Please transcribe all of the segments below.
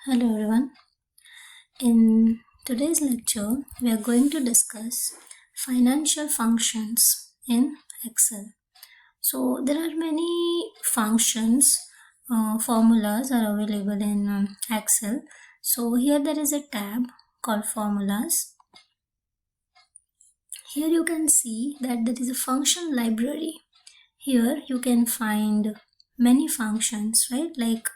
Hello everyone. In today's lecture, we are going to discuss financial functions in Excel. So there are many functions, formulas are available in Excel. So here there is a tab called formulas. Here you can see that there is a function library. Here you can find many functions, right? Like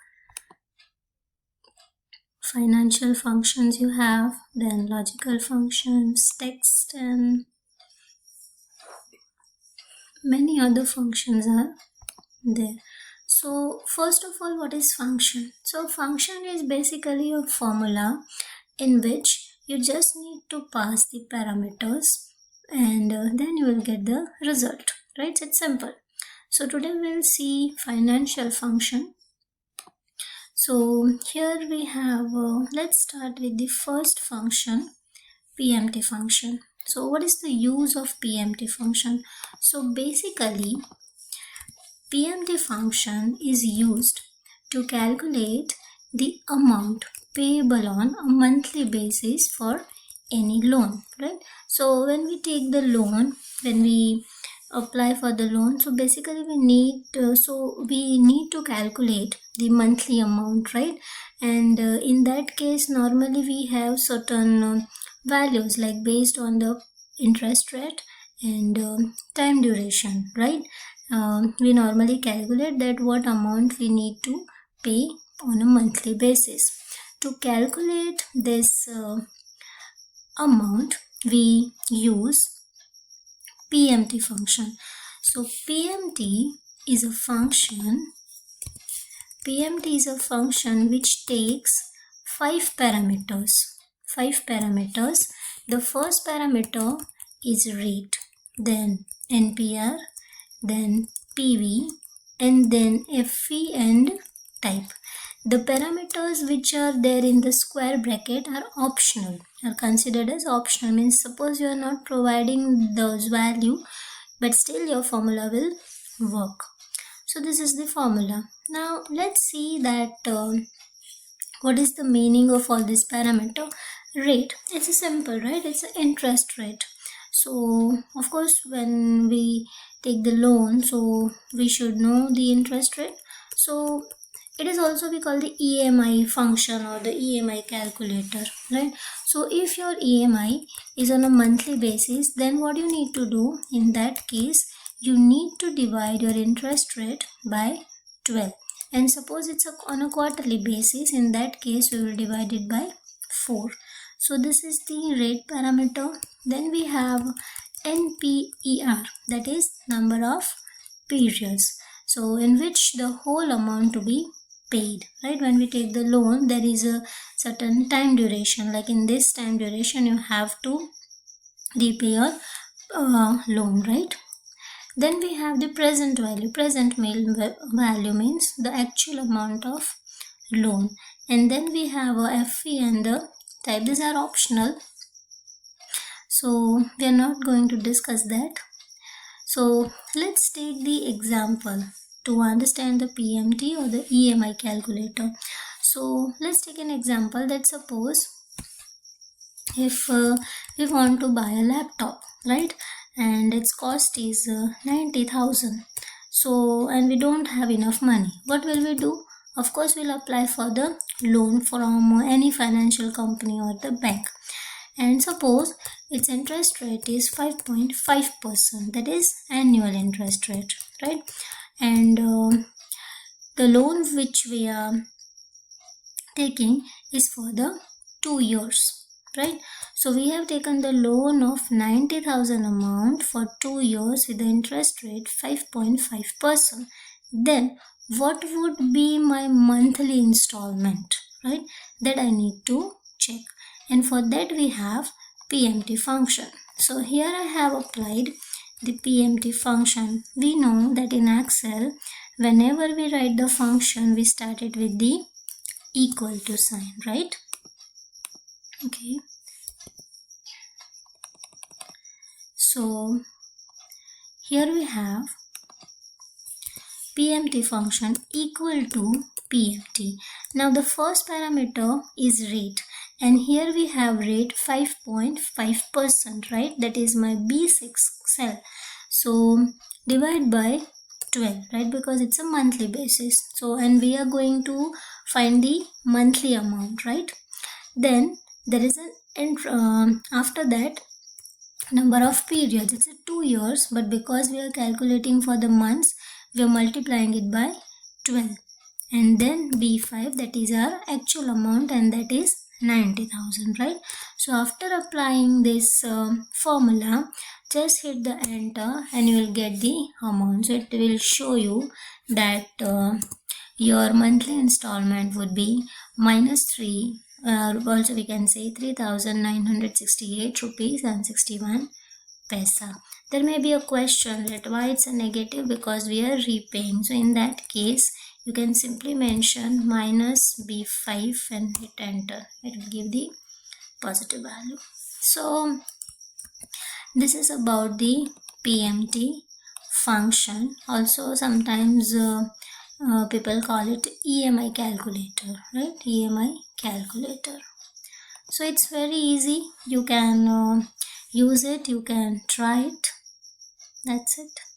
financial functions you have, then logical functions, text, and many other functions are there. So first of all, what is function? So function is basically a formula in which you just need to pass the parameters and then you will get the result, right? It's simple. So today we'll see financial function. So here we have, let's start with the first function, PMT function. So what is the use of PMT function? So basically, PMT function is used to calculate the amount payable on a monthly basis for any loan, right? So when we take the loan, when we apply for the loan, so basically we need to calculate the monthly amount, right? And in that case, normally we have certain values like based on the interest rate and time duration, right? We normally calculate that what amount we need to pay on a monthly basis. To calculate this amount, we use PMT function. So PMT is a function which takes 5 parameters. The first parameter is rate, then NPR, then PV, and then FV and type. The parameters which are there in the square bracket are optional, are considered as optional. Means suppose you are not providing those value, but still your formula will work. So this is the formula. Now let's see that what is the meaning of all this parameter. Rate, it's a simple, right? It's an interest rate. So of course when we take the loan, so we should know the interest rate. So it is also we call the EMI function or the EMI calculator, right? So if your EMI is on a monthly basis, then what you need to do in that case, you need to divide your interest rate by 12. And suppose it's on a quarterly basis, in that case we will divide it by 4. So this is the rate parameter. Then we have NPER, that is number of periods, so in which the whole amount to be paid, right? When we take the loan, there is a certain time duration, like in this time duration you have to repay your loan, right? Then we have the present value. Value means the actual amount of loan. And then we have a FV and the type. These are optional, so we are not going to discuss that. So let's take the example to understand the PMT or the EMI calculator. So let's take an example that suppose if we want to buy a laptop, right? And its cost is 90,000. So, and we don't have enough money. What will we do? Of course, we'll apply for the loan from any financial company or the bank. And suppose its interest rate is 5.5%, that is annual interest rate, right? And the loan which we are taking is for the 2 years, right? So we have taken the loan of 90,000 amount for 2 years with the interest rate 5.5%. Then what would be my monthly installment, right? That I need to check. And for that we have PMT function. So here I have applied the PMT function. We know that in Excel, whenever we write the function, we start it with the equal to sign, right? Okay. So here we have PMT function equal to PMT. Now the first parameter is rate, and here we have rate 5.5%, right? That is my B6 cell. So divide by 12, right? Because it's a monthly basis. So, and we are going to find the monthly amount, right? Then there is an after that, number of periods, it's a 2 years, but because we are calculating for the months, we are multiplying it by 12. And then B5, that is our actual amount, and that is 90,000, right? So after applying this formula, just hit the enter and you will get the amount. So it will show you that your monthly installment would be -3, also we can say 3,968 rupees and 61 paisa. There may be a question that why it's a negative, because we are repaying. So in that case, you can simply mention minus B5 and hit enter. It will give the positive value. So this is about the PMT function. Also sometimes people call it EMI calculator, right? EMI calculator. So it's very easy. You can use it, you can try it. That's it.